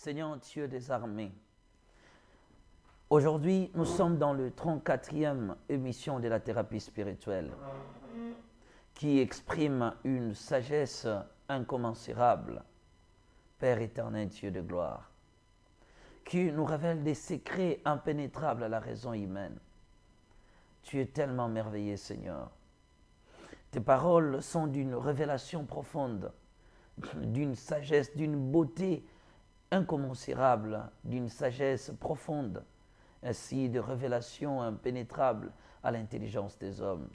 Seigneur Dieu des armées, aujourd'hui nous sommes dans le 34e émission de la thérapie spirituelle qui exprime une sagesse incommensurable, Père éternel, Dieu de gloire, qui nous révèle des secrets impénétrables à la raison humaine. Tu es tellement merveilleux, Seigneur. Tes paroles sont d'une révélation profonde, d'une sagesse, d'une beauté incommensurable, d'une sagesse profonde, ainsi de révélation impénétrable à l'intelligence des hommes.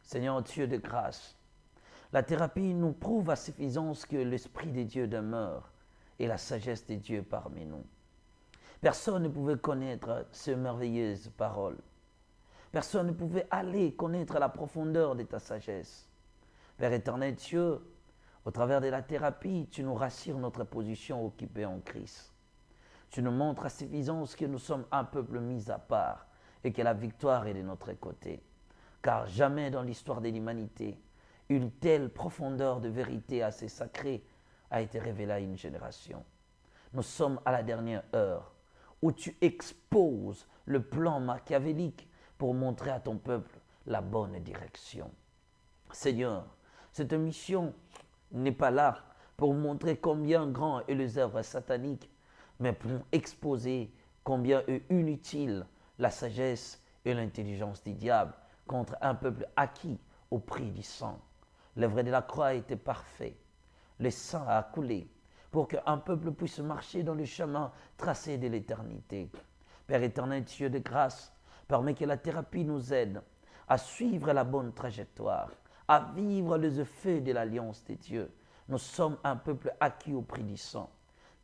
Seigneur Dieu de grâce, la thérapie nous prouve à suffisance que l'Esprit de Dieu demeure et la sagesse de Dieu parmi nous. Personne ne pouvait connaître ces merveilleuses paroles. Personne ne pouvait aller connaître la profondeur de ta sagesse. Père éternel Dieu, au travers de la thérapie, tu nous rassures notre position occupée en Christ. Tu nous montres à suffisance que nous sommes un peuple mis à part et que la victoire est de notre côté. Car jamais dans l'histoire de l'humanité, une telle profondeur de vérité assez sacrée a été révélée à une génération. Nous sommes à la dernière heure où tu exposes le plan machiavélique pour montrer à ton peuple la bonne direction. Seigneur, cette mission n'est pas là pour montrer combien grand est les œuvres sataniques, mais pour exposer combien est inutile la sagesse et l'intelligence du diable contre un peuple acquis au prix du sang. L'œuvre de la croix était parfaite. Le sang a coulé pour qu'un peuple puisse marcher dans le chemin tracé de l'éternité. Père éternel, Dieu de grâce, permets que la thérapie nous aide à suivre la bonne trajectoire, à vivre les effets de l'alliance de Dieu. Nous sommes un peuple acquis au prix du sang.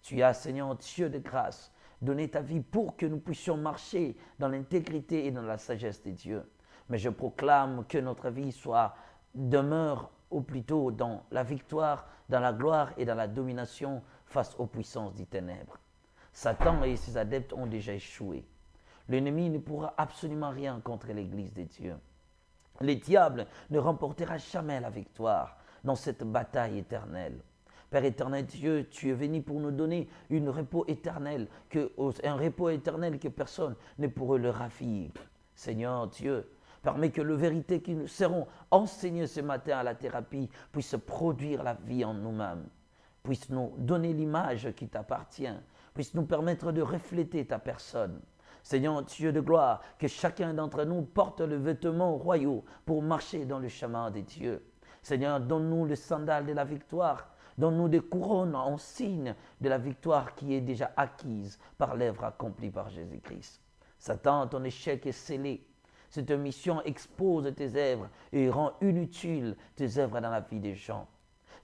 Tu as, Seigneur Dieu de grâce, donné ta vie pour que nous puissions marcher dans l'intégrité et dans la sagesse de Dieu. Mais je proclame que notre vie demeure ou plutôt dans la victoire, dans la gloire et dans la domination face aux puissances des ténèbres. Satan et ses adeptes ont déjà échoué. L'ennemi ne pourra absolument rien contre l'Église de Dieu. Le diable ne remportera jamais la victoire dans cette bataille éternelle. Père éternel Dieu, tu es venu pour nous donner un repos éternel que personne ne pourra le ravir. Seigneur Dieu, permets que les vérités qui nous seront enseignées ce matin à la thérapie puissent produire la vie en nous-mêmes, puissent nous donner l'image qui t'appartient, puissent nous permettre de refléter ta personne. Seigneur Dieu de gloire, que chacun d'entre nous porte le vêtement royal pour marcher dans le chemin de Dieu. Seigneur, donne-nous le sandal de la victoire, donne-nous des couronnes en signe de la victoire qui est déjà acquise par l'œuvre accomplie par Jésus-Christ. Satan, ton échec est scellé. Cette mission expose tes œuvres et rend inutiles tes œuvres dans la vie des gens.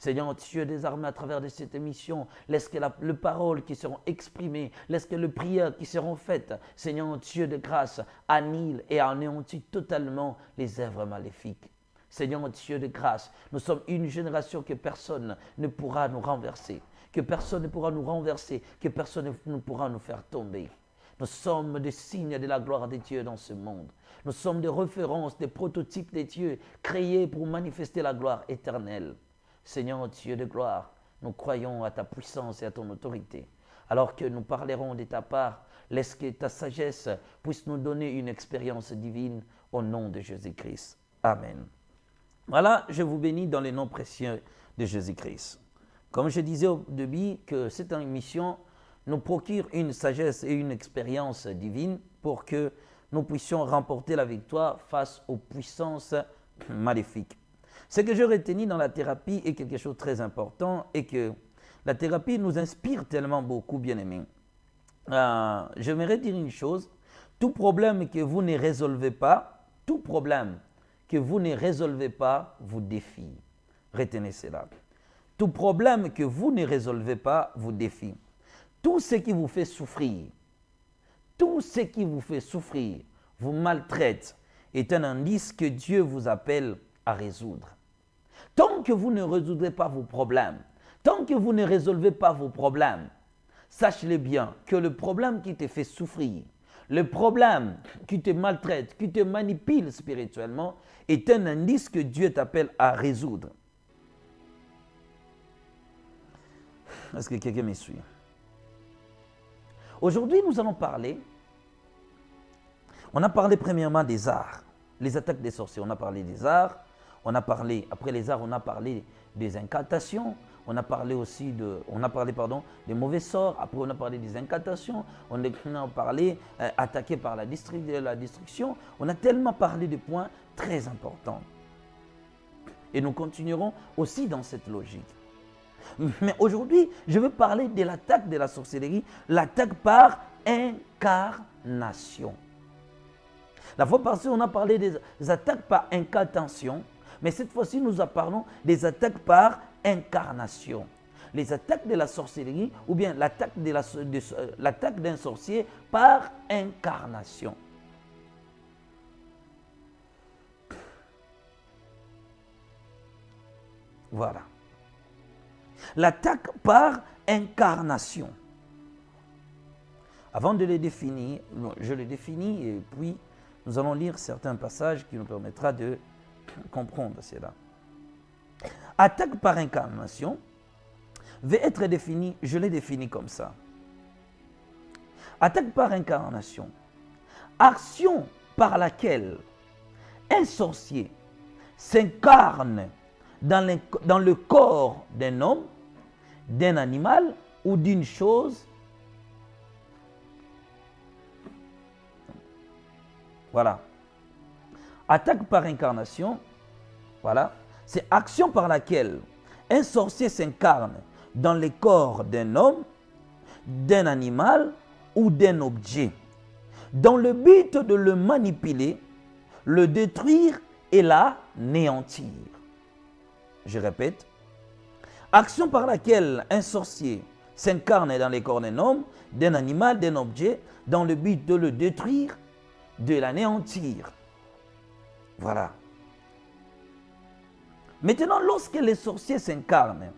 Seigneur Dieu des armées, à travers de cette émission, laisse que les paroles qui seront exprimées, laisse que les prières qui seront faites, Seigneur Dieu de grâce, annihilent et anéantissent totalement les œuvres maléfiques. Seigneur Dieu de grâce, nous sommes une génération que personne ne pourra nous renverser, que personne ne pourra nous renverser, que personne ne pourra nous faire tomber. Nous sommes des signes de la gloire de Dieu dans ce monde. Nous sommes des références, des prototypes de Dieu créés pour manifester la gloire éternelle. Seigneur Dieu de gloire, nous croyons à ta puissance et à ton autorité. Alors que nous parlerons de ta part, laisse que ta sagesse puisse nous donner une expérience divine au nom de Jésus-Christ. Amen. Voilà, je vous bénis dans le nom précieux de Jésus-Christ. Comme je disais au début, que cette émission nous procure une sagesse et une expérience divine pour que nous puissions remporter la victoire face aux puissances maléfiques. Ce que je retenu dans la thérapie est quelque chose de très important et que la thérapie nous inspire tellement beaucoup, bien-aimés. J'aimerais dire une chose, tout problème que vous ne résolvez pas, vous défie. Retenez cela. Tout problème que vous ne résolvez pas vous défie. Tout ce qui vous fait souffrir, vous maltraite, est un indice que Dieu vous appelle à résoudre. Tant que vous ne résoudrez pas vos problèmes, tant que vous ne résolvez pas vos problèmes, sachez-le bien que le problème qui te fait souffrir, le problème qui te maltraite, qui te manipule spirituellement, est un indice que Dieu t'appelle à résoudre. Est-ce que quelqu'un me suit? Aujourd'hui, nous allons parler, on a parlé premièrement des arts, les attaques des sorciers. On a parlé des arts, après les arts, on a parlé des incantations, on a parlé aussi des mauvais sorts, après on a parlé des incantations, on a parlé attaqué par la destruction. On a tellement parlé de points très importants. Et nous continuerons aussi dans cette logique. Mais aujourd'hui, je veux parler de l'attaque de la sorcellerie, l'attaque par incarnation. La fois passée, on a parlé des attaques par incantation, mais cette fois-ci, nous parlons des attaques par incarnation. Les attaques de la sorcellerie ou bien l'attaque d'un sorcier par incarnation. Voilà. L'attaque par incarnation. Avant de les définir, je les définis et puis nous allons lire certains passages qui nous permettra de comprendre cela. Attaque par incarnation va être définie, je l'ai défini comme ça. Attaque par incarnation. Action par laquelle un sorcier s'incarne dans le corps d'un homme, d'un animal ou d'une chose. Voilà. Attaque par incarnation, voilà, c'est action par laquelle un sorcier s'incarne dans le corps d'un homme, d'un animal ou d'un objet, dans le but de le manipuler, le détruire et l'anéantir. Je répète, action par laquelle un sorcier s'incarne dans le corps d'un homme, d'un animal, d'un objet, dans le but de le détruire, de l'anéantir. Voilà. Maintenant, lorsque les sorciers s'incarnent,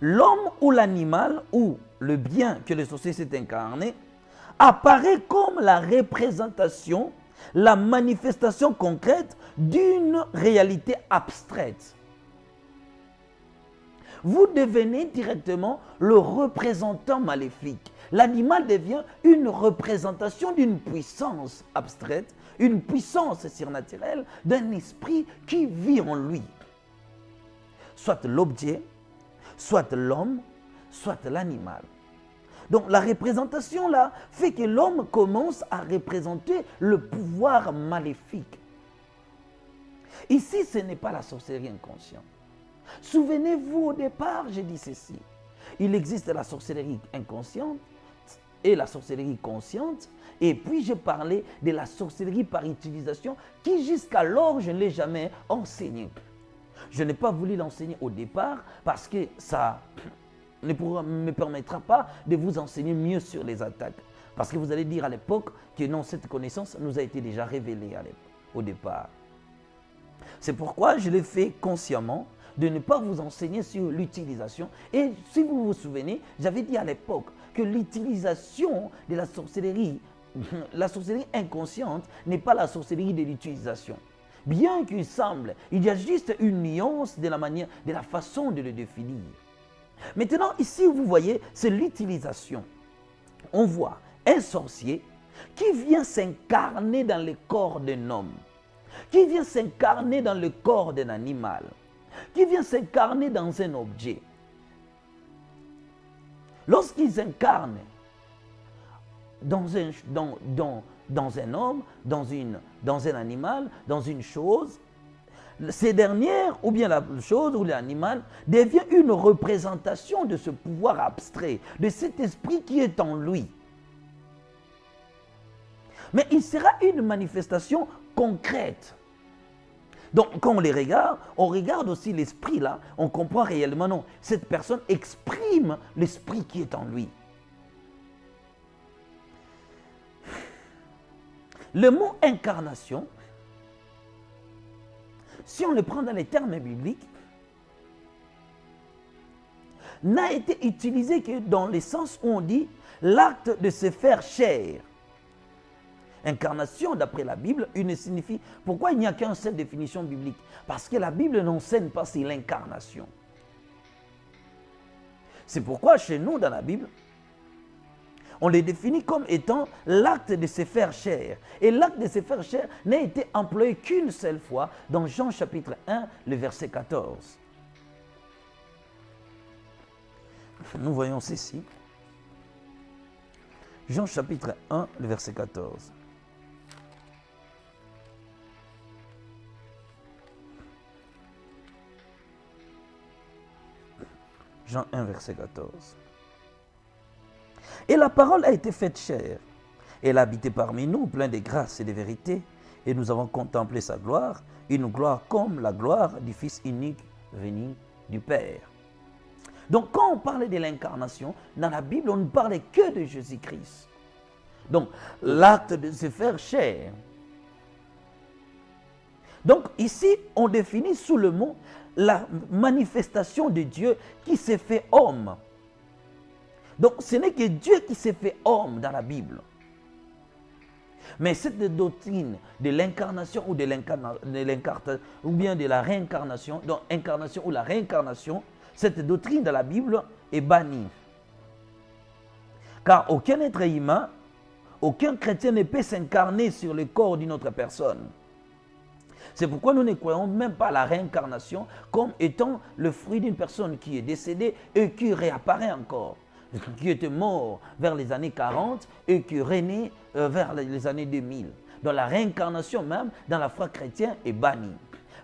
l'homme ou l'animal ou le bien que le sorcier s'est incarné apparaît comme la représentation, la manifestation concrète d'une réalité abstraite. Vous devenez directement le représentant maléfique. L'animal devient une représentation d'une puissance abstraite, une puissance surnaturelle, d'un esprit qui vit en lui. Soit l'objet, soit l'homme, soit l'animal. Donc la représentation là fait que l'homme commence à représenter le pouvoir maléfique. Ici, ce n'est pas la sorcellerie inconsciente. Souvenez-vous, au départ, j'ai dit ceci. Il existe la sorcellerie inconsciente et la sorcellerie consciente. Et puis, je parlais de la sorcellerie par utilisation qui, jusqu'alors, je ne l'ai jamais enseignée. Je n'ai pas voulu l'enseigner au départ parce que ça ne me permettra pas de vous enseigner mieux sur les attaques. Parce que vous allez dire à l'époque que non, cette connaissance nous a été déjà révélée au départ. C'est pourquoi je l'ai fait consciemment de ne pas vous enseigner sur l'utilisation. Et si vous vous souvenez, j'avais dit à l'époque que l'utilisation de la sorcellerie inconsciente n'est pas la sorcellerie de l'utilisation. Bien qu'il semble, il y a juste une nuance de la façon de le définir. Maintenant, ici, vous voyez, c'est l'utilisation. On voit un sorcier qui vient s'incarner dans le corps d'un homme, qui vient s'incarner dans le corps d'un animal, qui vient s'incarner dans un objet. Lorsqu'il s'incarne dans un homme, dans un animal, dans une chose, ces dernières, ou bien la chose ou l'animal, devient une représentation de ce pouvoir abstrait, de cet esprit qui est en lui. Mais il sera une manifestation concrète. Donc, quand on les regarde, on regarde aussi l'esprit là, on comprend réellement, non, cette personne exprime l'esprit qui est en lui. Le mot incarnation, si on le prend dans les termes bibliques, n'a été utilisé que dans le sens où on dit l'acte de se faire chair. Incarnation, d'après la Bible, il ne signifie... Pourquoi il n'y a qu'une seule définition biblique? Parce que la Bible n'enseigne pas sur l'incarnation. C'est pourquoi chez nous, dans la Bible, on les définit comme étant l'acte de se faire chair. Et l'acte de se faire chair n'a été employé qu'une seule fois dans Jean chapitre 1, le verset 14. Nous voyons ceci. Jean chapitre 1, le verset 14. Jean 1, verset 14. Et la parole a été faite chair. Elle a habité parmi nous, plein de grâce et de vérité. Et nous avons contemplé sa gloire, une gloire comme la gloire du Fils unique venu du Père. Donc quand on parlait de l'incarnation, dans la Bible, on ne parlait que de Jésus-Christ. Donc l'acte de se faire chair. Donc ici, on définit sous le mot la manifestation de Dieu qui s'est fait homme. Donc ce n'est que Dieu qui s'est fait homme dans la Bible. Mais cette doctrine de l'incarnation ou de la réincarnation, donc incarnation ou la réincarnation, cette doctrine de la Bible est bannie. Car aucun être humain, aucun chrétien ne peut s'incarner sur le corps d'une autre personne. C'est pourquoi nous ne croyons même pas à la réincarnation comme étant le fruit d'une personne qui est décédée et qui réapparaît encore, qui était mort vers les années 40 et qui renaît vers les années 2000. Donc la réincarnation même dans la foi chrétienne est bannie.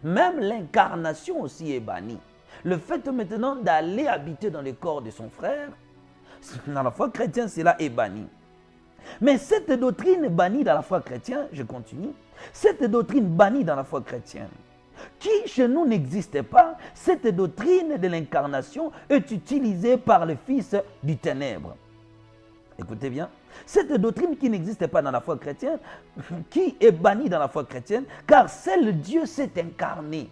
Même l'incarnation aussi est bannie. Le fait maintenant d'aller habiter dans le corps de son frère, dans la foi chrétienne, cela est banni. Mais cette doctrine bannie dans la foi chrétienne, je continue, cette doctrine bannie dans la foi chrétienne, qui chez nous n'existait pas, cette doctrine de l'incarnation est utilisée par le Fils du ténèbre. Écoutez bien, cette doctrine qui n'existait pas dans la foi chrétienne, qui est bannie dans la foi chrétienne, car seul Dieu s'est incarné.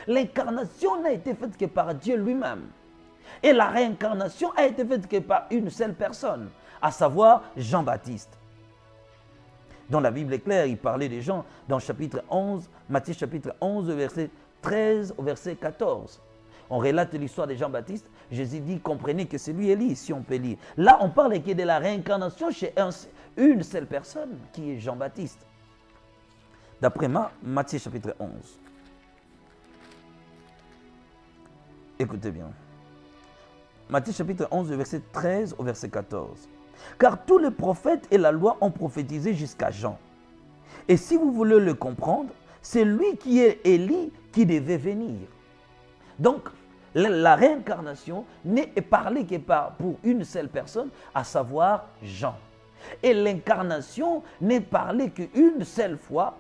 L'incarnation n'a été faite que par Dieu lui-même. Et la réincarnation a été faite que par une seule personne, à savoir Jean-Baptiste. Dans la Bible est claire, il parlait des gens dans chapitre 11, Matthieu chapitre 11, verset 13 au verset 14. On relate l'histoire de Jean-Baptiste. Jésus dit, comprenez que c'est lui Élie, si on peut lire. Là, on parle que de la réincarnation chez une seule personne, qui est Jean-Baptiste. D'après Matthieu chapitre 11. Écoutez bien. Matthieu chapitre 11, verset 13 au verset 14. Car tous les prophètes et la loi ont prophétisé jusqu'à Jean. Et si vous voulez le comprendre, c'est lui qui est Élie qui devait venir. Donc, la réincarnation n'est parlée que pour une seule personne, à savoir Jean. Et l'incarnation n'est parlée qu'une seule fois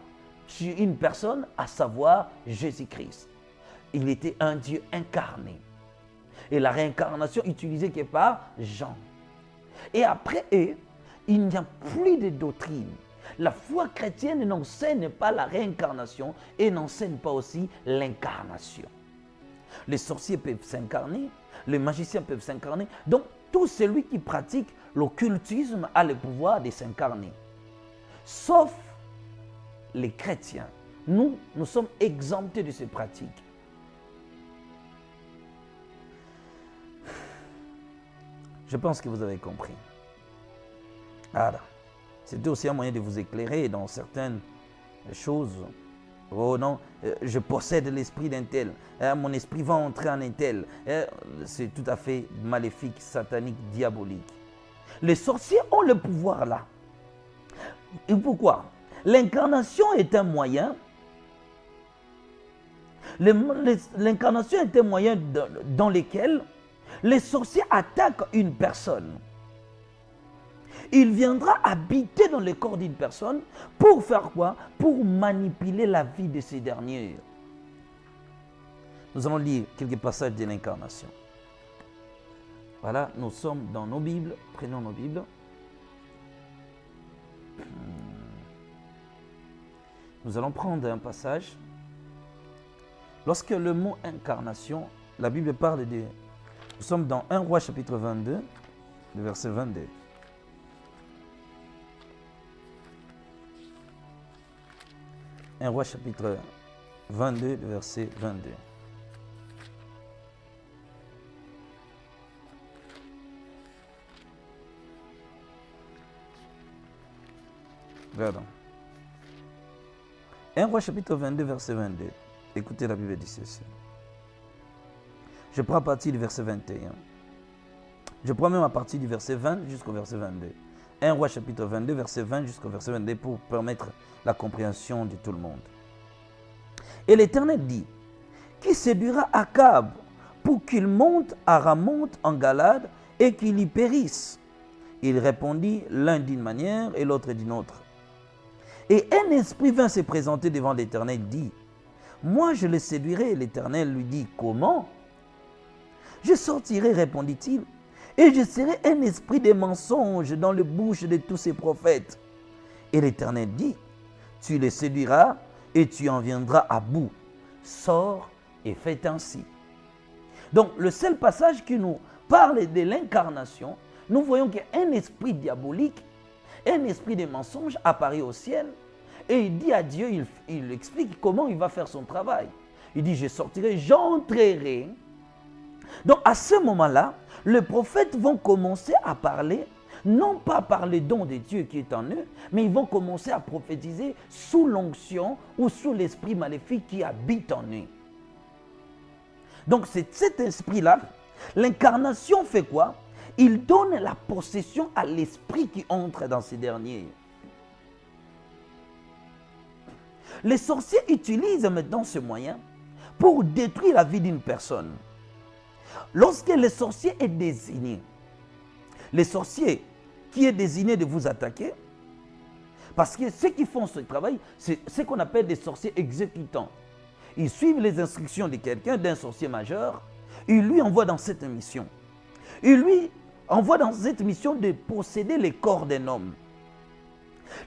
sur une personne, à savoir Jésus-Christ. Il était un Dieu incarné. Et la réincarnation utilisée que par Jean. Et après eux, il n'y a plus de doctrine. La foi chrétienne n'enseigne pas la réincarnation et n'enseigne pas aussi l'incarnation. Les sorciers peuvent s'incarner, les magiciens peuvent s'incarner. Donc, tout celui qui pratique l'occultisme a le pouvoir de s'incarner. Sauf les chrétiens. Nous sommes exemptés de ces pratiques. Je pense que vous avez compris. Voilà. C'était aussi un moyen de vous éclairer dans certaines choses. Oh non, je possède l'esprit d'un tel. Mon esprit va entrer en un tel. C'est tout à fait maléfique, satanique, diabolique. Les sorciers ont le pouvoir là. Et pourquoi? L'incarnation est un moyen. L'incarnation est un moyen dans lequel les sorciers attaquent une personne. Il viendra habiter dans le corps d'une personne pour faire quoi? Pour manipuler la vie de ces derniers. Nous allons lire quelques passages de l'incarnation. Voilà, nous sommes dans nos Bibles. Prenons nos Bibles. Nous allons prendre un passage. Lorsque le mot incarnation, la Bible parle de... Nous sommes dans 1 Roi chapitre 22, le verset 22. 1 Roi chapitre 22, le verset 22. Regardons. 1 Roi chapitre 22, verset 22. Écoutez, la Bible dit ceci. Je prends à partir du verset 21. Je prends même à partir du verset 20 jusqu'au verset 22. 1 Roi chapitre 22, verset 20 jusqu'au verset 22 pour permettre la compréhension de tout le monde. Et l'Éternel dit, qui séduira Akab pour qu'il monte à Ramoth en Galade et qu'il y périsse? Il répondit, l'un d'une manière et l'autre d'une autre. Et un esprit vint se présenter devant l'Éternel et dit, moi je le séduirai. Et l'Éternel lui dit, comment? Je sortirai, répondit-il, et je serai un esprit de mensonge dans la bouche de tous ces prophètes. Et l'Éternel dit, tu les séduiras et tu en viendras à bout. Sors et fais ainsi. Donc le seul passage qui nous parle de l'incarnation, nous voyons qu'un esprit diabolique, un esprit de mensonge apparaît au ciel et il dit à Dieu, il explique comment il va faire son travail. Il dit, je sortirai, j'entrerai. Donc à ce moment-là, les prophètes vont commencer à parler, non pas par le don de Dieu qui est en eux, mais ils vont commencer à prophétiser sous l'onction ou sous l'esprit maléfique qui habite en eux. Donc c'est cet esprit-là, l'incarnation fait quoi? Il donne la possession à l'esprit qui entre dans ces derniers. Les sorciers utilisent maintenant ce moyen pour détruire la vie d'une personne. Lorsque le sorcier est désigné, le sorcier qui est désigné de vous attaquer, parce que ceux qui font ce travail, c'est ce qu'on appelle des sorciers exécutants. Ils suivent les instructions de quelqu'un, d'un sorcier majeur, il lui envoie dans cette mission. Il lui envoie dans cette mission de posséder les corps d'un homme.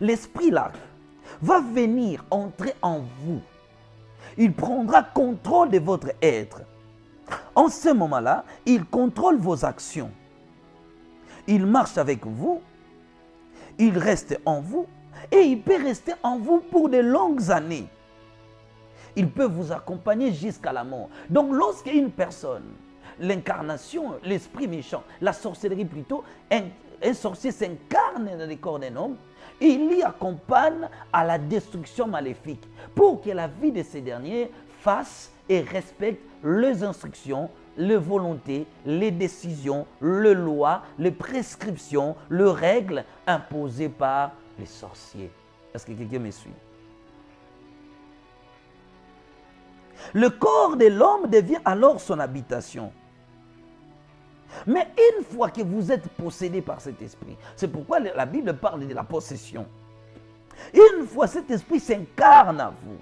L'esprit là va venir entrer en vous. Il prendra contrôle de votre être. En ce moment-là, il contrôle vos actions. Il marche avec vous, il reste en vous et il peut rester en vous pour de longues années. Il peut vous accompagner jusqu'à la mort. Donc lorsqu'une personne, l'incarnation, l'esprit méchant, la sorcellerie plutôt, un sorcier s'incarne dans le corps d'un homme, il l'y accompagne à la destruction maléfique pour que la vie de ces derniers fasse et respecte les instructions, les volontés, les décisions, les lois, les prescriptions, les règles imposées par les sorciers. Est-ce que quelqu'un me suit? Le corps de l'homme devient alors son habitation. Mais une fois que vous êtes possédé par cet esprit, c'est pourquoi la Bible parle de la possession. Une fois cet esprit s'incarne à vous,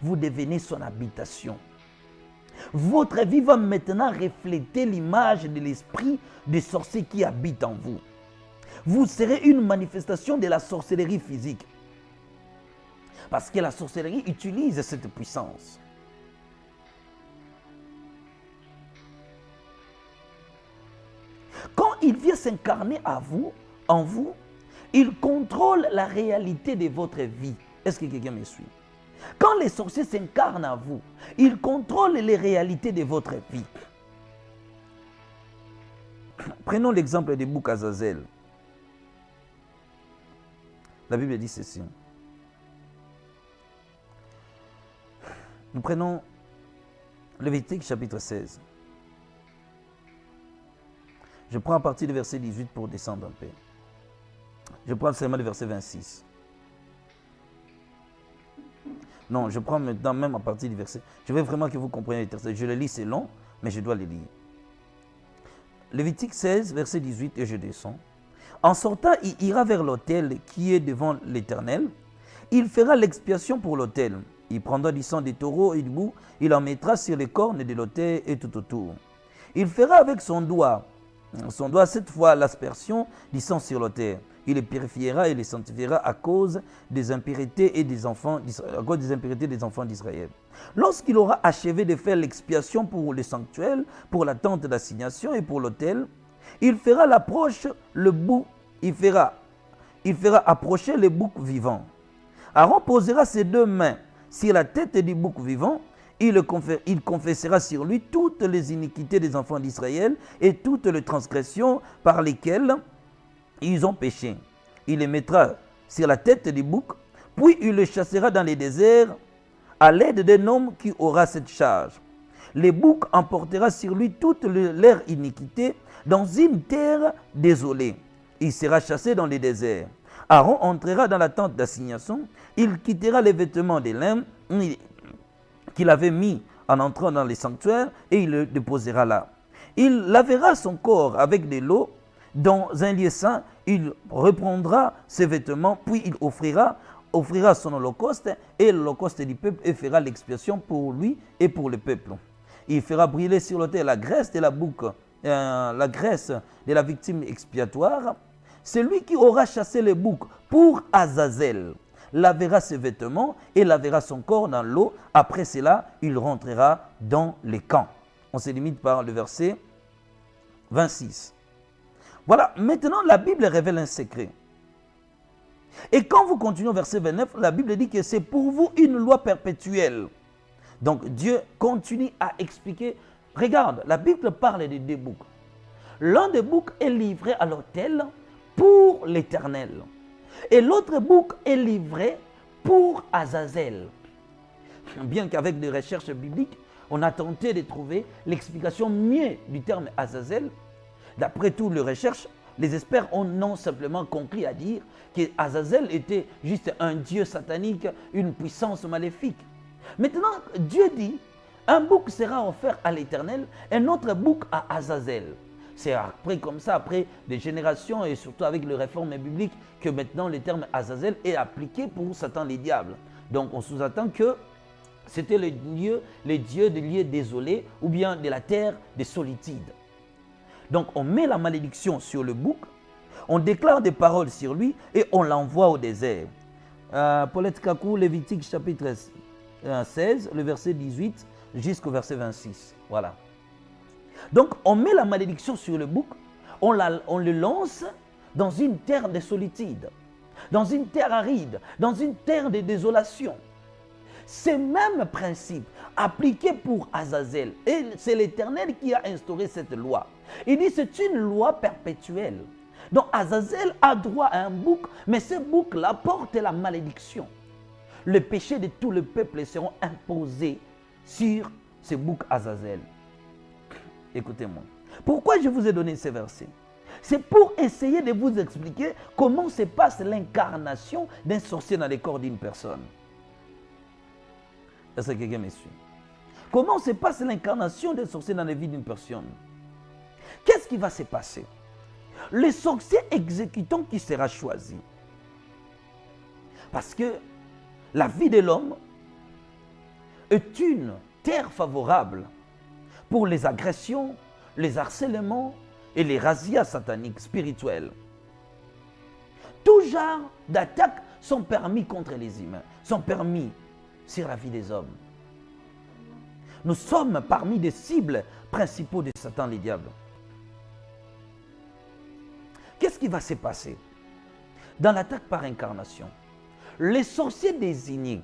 vous devenez son habitation. Votre vie va maintenant refléter l'image de l'esprit des sorciers qui habite en vous. Vous serez une manifestation de la sorcellerie physique. Parce que la sorcellerie utilise cette puissance. Quand il vient s'incarner à vous, en vous, il contrôle la réalité de votre vie. Est-ce que quelqu'un me suit? Quand les sorciers s'incarnent à vous, ils contrôlent les réalités de votre vie. Prenons l'exemple de Bouc Azazel. La Bible dit ceci. Nous prenons Lévitique chapitre 16. Je prends à partir du verset 18 pour descendre un peu. Je prends seulement le verset 26. Non, je prends maintenant même à partir du verset. Je veux vraiment que vous compreniez les textes. Je le lis, c'est long, mais je dois le lire. Lévitique 16, verset 18, et je descends. En sortant, il ira vers l'autel qui est devant l'Éternel. Il fera l'expiation pour l'autel. Il prendra du sang des taureaux et du bouc. Il en mettra sur les cornes de l'autel et tout autour. Il fera avec son doigt cette fois l'aspersion du sang sur l'autel. Il les purifiera et les sanctifiera à cause des impuretés des enfants d'Israël. Lorsqu'il aura achevé de faire l'expiation pour le sanctuaire, pour la tente d'assignation et pour l'autel, il fera approcher le bouc vivant. Aaron posera ses deux mains sur la tête du bouc vivant. Il confessera sur lui toutes les iniquités des enfants d'Israël et toutes les transgressions par lesquelles ils ont péché. Il les mettra sur la tête du bouc, puis il le chassera dans les déserts à l'aide d'un homme qui aura cette charge. Le bouc emportera sur lui toute leur iniquité dans une terre désolée. Il sera chassé dans les déserts. Aaron entrera dans la tente d'assignation, il quittera les vêtements de lin qu'il avait mis en entrant dans les sanctuaires et il le déposera là. Il lavera son corps avec de l'eau dans un lieu saint, il reprendra ses vêtements, puis il offrira son holocauste et l'holocauste du peuple et fera l'expiation pour lui et pour le peuple. Il fera brûler sur l'autel la graisse de la bouc, la graisse de la victime expiatoire. Celui qui aura chassé le bouc pour Azazel lavera ses vêtements et lavera son corps dans l'eau. Après cela, il rentrera dans les camps. On se limite par le verset 26. Voilà, maintenant la Bible révèle un secret. Et quand vous continuez au verset 29, la Bible dit que c'est pour vous une loi perpétuelle. Donc Dieu continue à expliquer. Regarde, la Bible parle de deux boucs. L'un des boucs est livré à l'autel pour l'Éternel. Et l'autre bouc est livré pour Azazel. Bien qu'avec des recherches bibliques, on a tenté de trouver l'explication mieux du terme Azazel. D'après toutes les recherches, les experts ont simplement conclu à dire que Azazel était juste un dieu satanique, une puissance maléfique. Maintenant, Dieu dit, un bouc sera offert à l'Éternel, un autre bouc à Azazel. C'est après comme ça, après des générations et surtout avec les réformes bibliques, que maintenant le terme Azazel est appliqué pour Satan les diables. Donc on sous-entend que c'était le dieu des lieux désolés ou bien de la terre des solitudes. Donc on met la malédiction sur le bouc, on déclare des paroles sur lui et on l'envoie au désert. Paulette Kakou, Lévitique chapitre 16, le verset 18 jusqu'au verset 26. Voilà. Donc on met la malédiction sur le bouc, on le lance dans une terre de solitude, dans une terre aride, dans une terre de désolation. Ce même principe appliqué pour Azazel, et c'est l'Éternel qui a instauré cette loi. Il dit c'est une loi perpétuelle. Donc Azazel a droit à un bouc, mais ce bouc-là porte la malédiction. Le péché de tout le peuple seront imposés sur ce bouc Azazel. Écoutez-moi. Pourquoi je vous ai donné ces versets? C'est pour essayer de vous expliquer comment se passe l'incarnation d'un sorcier dans le corps d'une personne. Est-ce que quelqu'un me suit? Comment se passe l'incarnation d'un sorcier dans la vie d'une personne? Qu'est-ce qui va se passer? Le sorcier exécutant qui sera choisi. Parce que la vie de l'homme est une terre favorable pour les agressions, les harcèlements et les razzias sataniques spirituelles. Tout genre d'attaques sont permis contre les humains, sont permis sur la vie des hommes. Nous sommes parmi les cibles principaux de Satan, les diables. Qu'est-ce qui va se passer dans l'attaque par incarnation? Les sorciers désignés,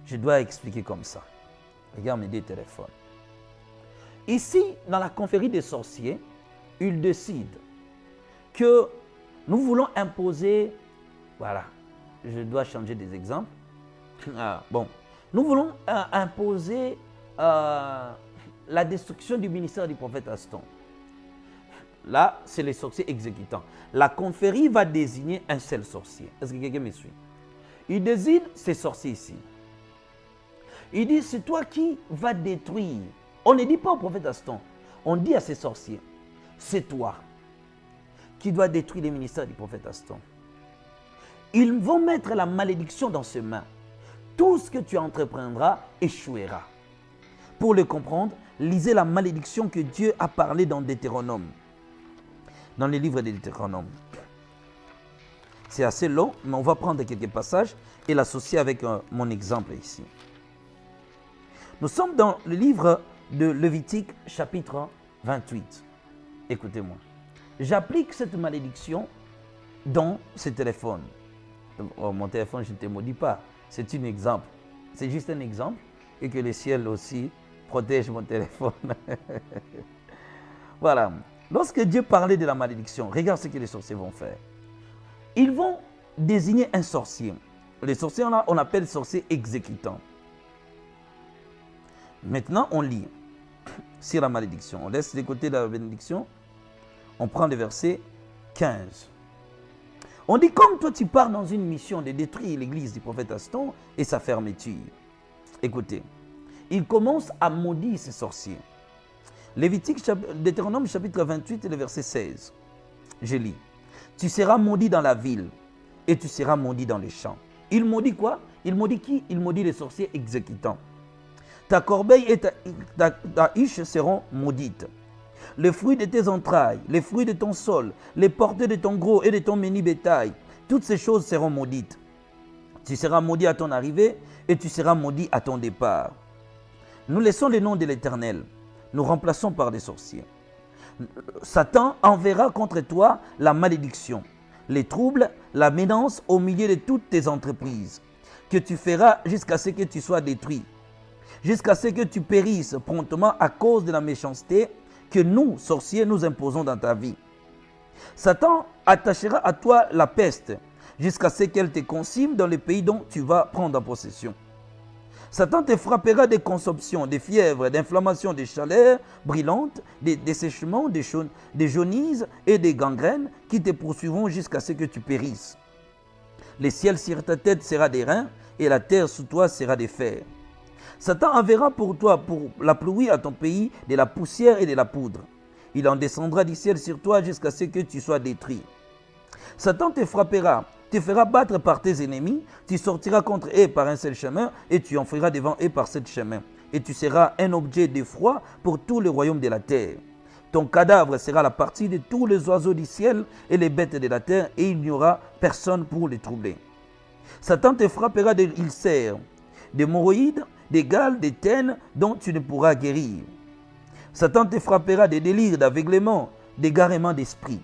je dois expliquer comme ça. Regarde mes deux téléphones. Ici, dans la confrérie des sorciers, ils décident que nous voulons imposer, voilà, je dois changer des exemples. Nous voulons imposer la destruction du ministère du prophète Aston. Là, c'est les sorciers exécutants. La confrérie va désigner un seul sorcier. Est-ce que quelqu'un me suit? Il désigne ces sorciers ici. Il dit, c'est toi qui vas détruire. On ne dit pas au prophète Aston, on dit à ces sorciers, c'est toi qui dois détruire les ministères du prophète Aston. Ils vont mettre la malédiction dans ses mains. Tout ce que tu entreprendras échouera. Pour le comprendre, lisez la malédiction que Dieu a parlé dans Deutéronome. Dans les livres de Deutéronome. C'est assez long, mais on va prendre quelques passages et l'associer avec mon exemple ici. Nous sommes dans le livre de Lévitique, chapitre 28. Écoutez-moi. J'applique cette malédiction dans ce téléphone. Oh, mon téléphone, je ne te maudis pas. C'est un exemple. C'est juste un exemple. Et que le ciel aussi protège mon téléphone. Voilà. Lorsque Dieu parlait de la malédiction, regarde ce que les sorciers vont faire. Ils vont désigner un sorcier. Les sorciers, là, on appelle sorcier exécutant. Maintenant, on lit sur la malédiction. On laisse de côté la bénédiction. On prend le verset 15. On dit, comme toi tu pars dans une mission de détruire l'église du prophète Aston et sa fermeture. Écoutez, il commence à maudire ces sorciers. Deutéronome chapitre 28 et le verset 16. Je lis. Tu seras maudit dans la ville et tu seras maudit dans les champs. Il maudit quoi? Il maudit qui? Il maudit les sorciers exécutants. Ta corbeille et ta huche seront maudites. Les fruits de tes entrailles, les fruits de ton sol, les portées de ton gros et de ton menu bétail, toutes ces choses seront maudites. Tu seras maudit à ton arrivée et tu seras maudit à ton départ. Nous laissons le nom de l'Éternel. Nous remplaçons par des sorciers. Satan enverra contre toi la malédiction, les troubles, la menace au milieu de toutes tes entreprises, que tu feras jusqu'à ce que tu sois détruit, jusqu'à ce que tu périsses promptement à cause de la méchanceté que nous, sorciers, nous imposons dans ta vie. Satan attachera à toi la peste jusqu'à ce qu'elle te consume dans le pays dont tu vas prendre possession. Satan te frappera des consumptions, des fièvres, d'inflammations, des chaleurs brûlantes, des dessèchements, des jaunisses et des gangrènes qui te poursuivront jusqu'à ce que tu périsses. Le ciel sur ta tête sera des reins et la terre sous toi sera des fers. Satan enverra pour toi, pour la pluie à ton pays, de la poussière et de la poudre. Il en descendra du ciel sur toi jusqu'à ce que tu sois détruit. Satan te frappera, te fera battre par tes ennemis, tu sortiras contre eux par un seul chemin et tu enfuiras devant eux par sept chemins. Et tu seras un objet d'effroi pour tout le royaume de la terre. Ton cadavre sera la partie de tous les oiseaux du ciel et les bêtes de la terre et il n'y aura personne pour les troubler. Satan te frappera d'ulcères, d'hémorroïdes, des gales, des taines dont tu ne pourras guérir. Satan te frappera des délires, d'aveuglement, d'égarement d'esprit.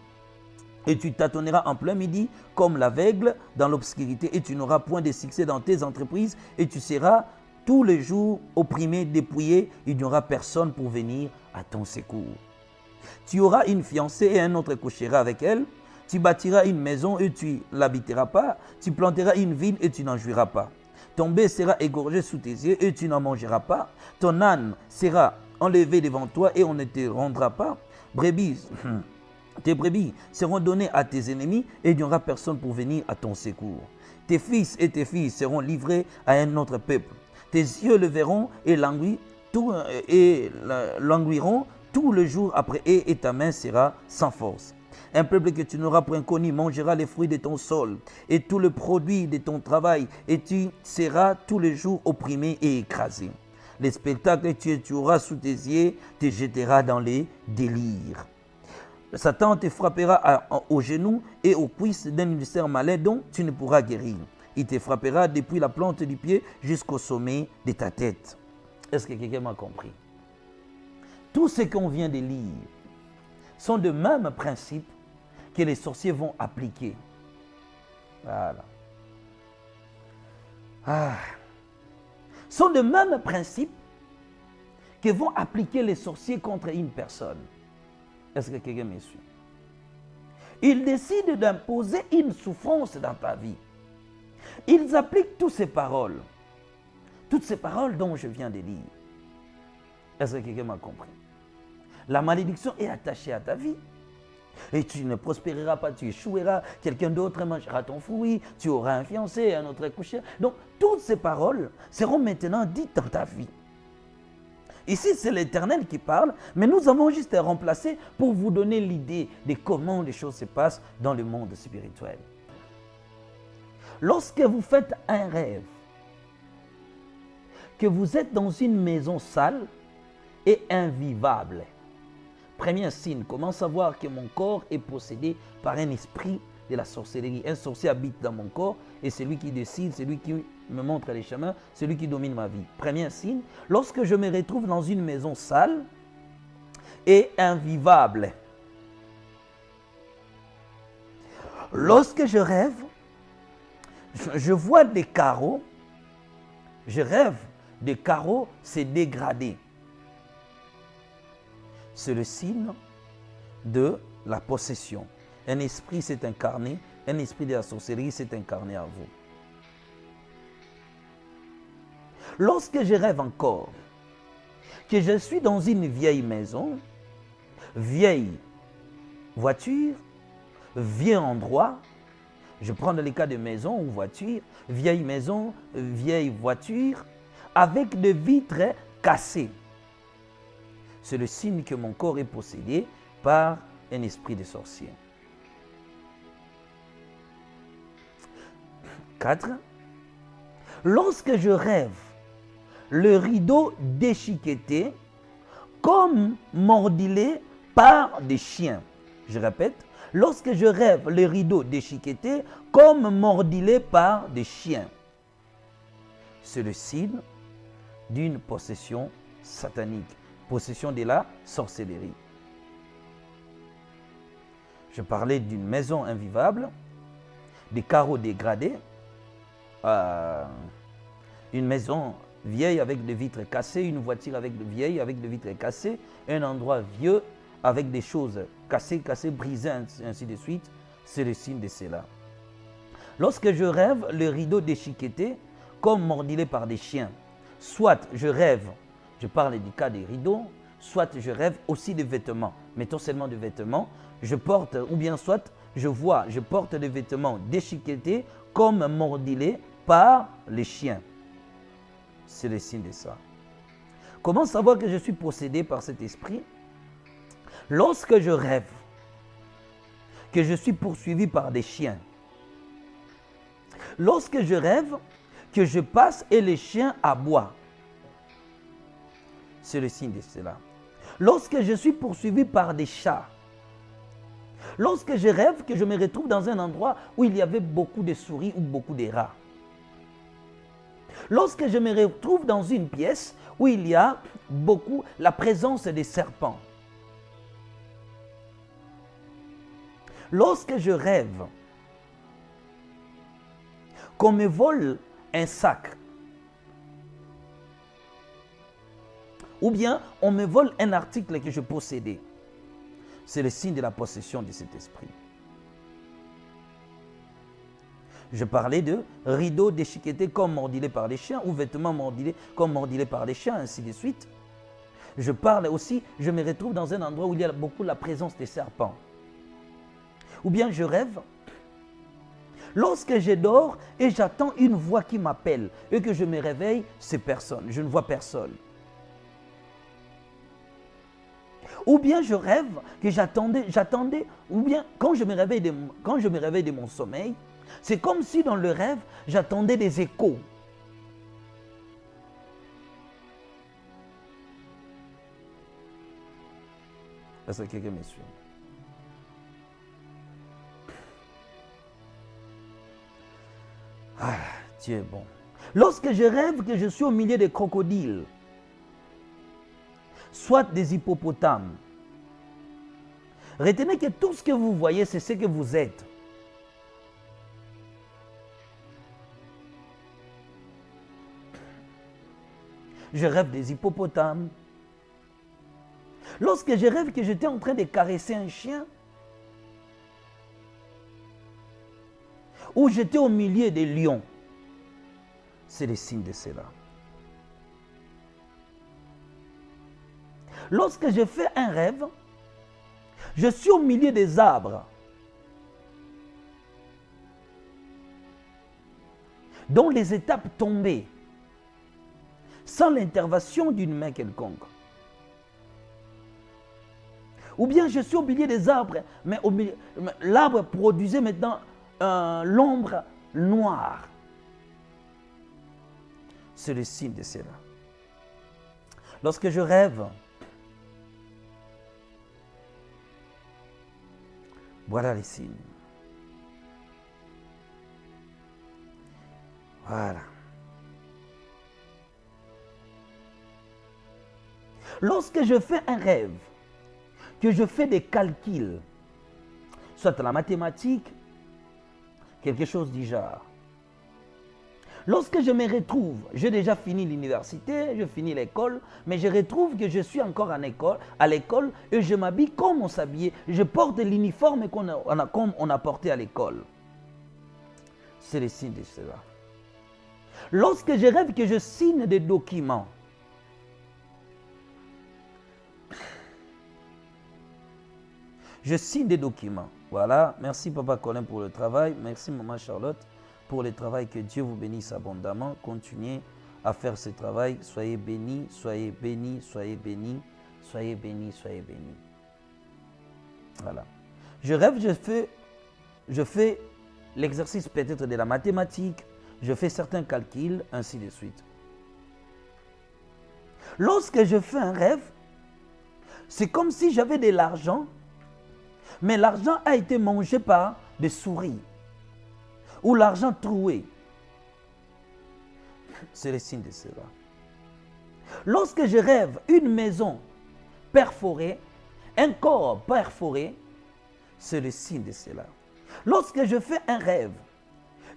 Et tu tâtonneras en plein midi comme l'aveugle dans l'obscurité et tu n'auras point de succès dans tes entreprises et tu seras tous les jours opprimé, dépouillé. Il n'y aura personne pour venir à ton secours. Tu auras une fiancée et un autre couchera avec elle. Tu bâtiras une maison et tu l'habiteras pas. Tu planteras une vigne et tu n'en jouiras pas. Ton bœuf sera égorgé sous tes yeux et tu n'en mangeras pas. Ton âne sera enlevé devant toi et on ne te rendra pas. Tes brebis seront données à tes ennemis et il n'y aura personne pour venir à ton secours. Tes fils et tes filles seront livrés à un autre peuple. Tes yeux le verront et languiront tout le jour après eux et ta main sera sans force. Un peuple que tu n'auras point connu mangera les fruits de ton sol et tout le produit de ton travail et tu seras tous les jours opprimé et écrasé. Les spectacles que tu auras sous tes yeux te jettera dans les délires. Satan te frappera aux genoux et aux cuisses d'un ulcère malin dont tu ne pourras guérir. Il te frappera depuis la plante du pied jusqu'au sommet de ta tête. Est-ce que quelqu'un m'a compris? Tout ce qu'on vient de lire sont de mêmes principes que les sorciers vont appliquer. Voilà. Sont de mêmes principes que vont appliquer les sorciers contre une personne. Est-ce que quelqu'un me suit? Ils décident d'imposer une souffrance dans ta vie. Ils appliquent toutes ces paroles dont je viens de lire. Est-ce que quelqu'un m'a compris? La malédiction est attachée à ta vie. Et tu ne prospéreras pas, tu échoueras, quelqu'un d'autre mangera ton fruit, tu auras un fiancé, un autre coucher. Donc, toutes ces paroles seront maintenant dites dans ta vie. Ici, c'est l'Éternel qui parle, mais nous avons juste remplacé pour vous donner l'idée de comment les choses se passent dans le monde spirituel. Lorsque vous faites un rêve, que vous êtes dans une maison sale et invivable, premier signe, comment savoir que mon corps est possédé par un esprit de la sorcellerie. Un sorcier habite dans mon corps et c'est lui qui décide, c'est lui qui me montre les chemins, c'est lui qui domine ma vie. Premier signe, lorsque je me retrouve dans une maison sale et invivable. Lorsque je rêve, je vois des carreaux, je rêve des carreaux se dégrader. C'est le signe de la possession. Un esprit s'est incarné un esprit de la sorcellerie s'est incarné en vous. Lorsque je rêve encore que je suis dans une vieille maison, vieille voiture, vieux endroit, je prends dans les cas de maison ou voiture, vieille maison, vieille voiture, avec des vitres cassées. C'est le signe que mon corps est possédé par un esprit de sorcier. 4. Lorsque je rêve le rideau déchiqueté comme mordilé par des chiens. Je répète, lorsque je rêve le rideau déchiqueté comme mordilé par des chiens. C'est le signe d'une possession satanique, possession de la sorcellerie. Je parlais d'une maison invivable, des carreaux dégradés, une maison vieille avec des vitres cassées, une voiture vieille avec des vitres cassées, un endroit vieux avec des choses cassées, brisées, ainsi de suite. C'est le signe de cela. Lorsque je rêve le rideau déchiqueté comme mordilé par des chiens, soit je rêve, je parle du cas des rideaux, soit je rêve aussi des vêtements, mettons seulement des vêtements, je porte, ou bien soit je porte des vêtements déchiquetés comme mordilés par les chiens. C'est le signe de ça. Comment savoir que je suis possédé par cet esprit? Lorsque je rêve que je suis poursuivi par des chiens, lorsque je rêve que je passe et les chiens aboient, c'est le signe de cela. Lorsque je suis poursuivi par des chats, lorsque je rêve que je me retrouve dans un endroit où il y avait beaucoup de souris ou beaucoup de rats, lorsque je me retrouve dans une pièce où il y a la présence des serpents, lorsque je rêve qu'on me vole un sac, ou bien on me vole un article que je possédais, c'est le signe de la possession de cet esprit. Je parlais de rideaux déchiquetés comme mordilés par les chiens ou vêtements mordilés comme mordilés par les chiens, ainsi de suite. Je parle aussi, je me retrouve dans un endroit où il y a beaucoup la présence des serpents. Ou bien je rêve, lorsque je dors et j'attends une voix qui m'appelle et que je me réveille, c'est personne, je ne vois personne. Ou bien je rêve que j'attendais, ou bien quand je me réveille de mon sommeil, c'est comme si dans le rêve, j'attendais des échos. Est-ce que quelqu'un me suit? Ah, Dieu est bon. Lorsque je rêve que je suis au milieu des crocodiles, soit des hippopotames, retenez que tout ce que vous voyez, c'est ce que vous êtes. Je rêve des hippopotames. Lorsque je rêve que j'étais en train de caresser un chien, ou j'étais au milieu des lions, c'est le signe de cela. Lorsque je fais un rêve, je suis au milieu des arbres, dont les étapes tombaient, sans l'intervention d'une main quelconque. Ou bien je suis au milieu des arbres, mais l'arbre produisait maintenant l'ombre noire. C'est le signe de cela. Lorsque je rêve, voilà les signes. Voilà. Lorsque je fais un rêve, que je fais des calculs, soit la mathématique, quelque chose du genre. Lorsque je me retrouve, j'ai déjà fini l'université, je finis l'école, mais je retrouve que je suis encore à l'école et je m'habille comme on s'habillait. Je porte l'uniforme comme on a porté à l'école. c'est le signe de cela. Lorsque je rêve que je signe des documents, je signe des documents. Voilà, merci Papa Colin pour le travail, merci Maman Charlotte pour le travail, que Dieu vous bénisse abondamment. Continuez à faire ce travail, soyez bénis, soyez bénis, soyez bénis, soyez bénis, soyez bénis. Voilà. Je rêve, je fais l'exercice peut-être de la mathématique, je fais certains calculs, ainsi de suite. Lorsque je fais un rêve, c'est comme si j'avais de l'argent, mais l'argent a été mangé par des souris, ou l'argent troué. C'est le signe de cela. Lorsque je rêve une maison perforée, un corps perforé, c'est le signe de cela. Lorsque je fais un rêve,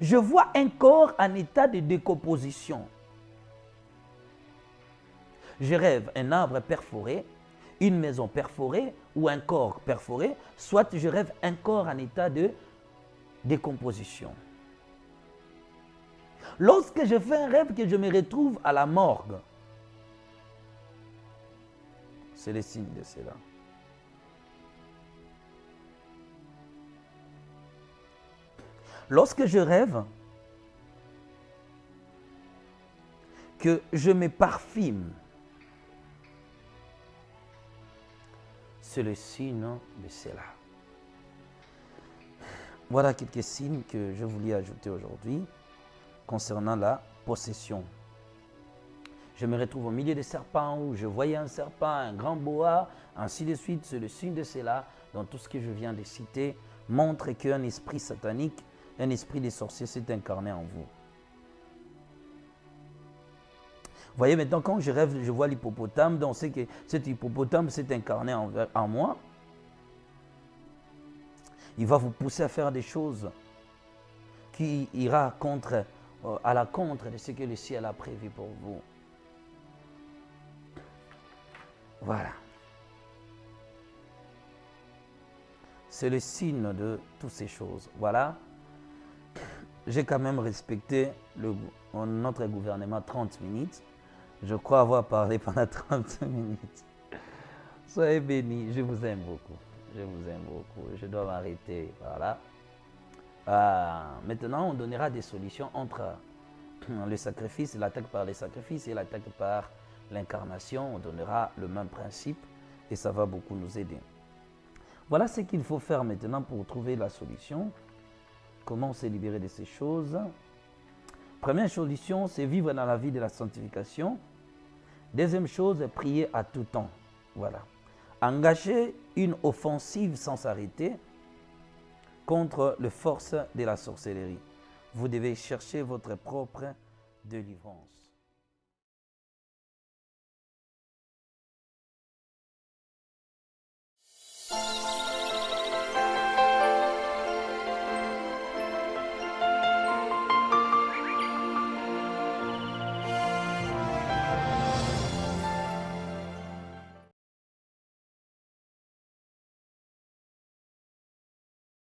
je vois un corps en état de décomposition. Je rêve un arbre perforé, une maison perforée ou un corps perforé, soit je rêve un corps en état de décomposition. Lorsque je fais un rêve que je me retrouve à la morgue, c'est le signe de cela. Lorsque je rêve que je me parfume, c'est le signe de cela. Voilà quelques signes que je voulais ajouter aujourd'hui concernant la possession. Je me retrouve au milieu des serpents, où je voyais un serpent, un grand boa, ainsi de suite, c'est le signe de cela. Donc tout ce que je viens de citer montre qu'un esprit satanique, un esprit des sorciers s'est incarné en vous. Vous voyez maintenant, quand je rêve, je vois l'hippopotame, donc on sait que cet hippopotame s'est incarné en moi. Il va vous pousser à faire des choses qui ira à la contre de ce que le ciel a prévu pour vous. Voilà. C'est le signe de toutes ces choses. Voilà. J'ai quand même respecté notre gouvernement 30 minutes. Je crois avoir parlé pendant 30 minutes. Soyez bénis, je vous aime beaucoup. Je vous aime beaucoup. Je dois m'arrêter. Voilà. Maintenant, on donnera des solutions entre le sacrifice, l'attaque par les sacrifices et l'attaque par l'incarnation. On donnera le même principe et ça va beaucoup nous aider. Voilà ce qu'il faut faire maintenant pour trouver la solution. Comment se libérer de ces choses? Première solution, c'est vivre dans la vie de la sanctification. Deuxième chose, prier à tout temps. Voilà. Engager une offensive sans s'arrêter contre les forces de la sorcellerie. Vous devez chercher votre propre délivrance.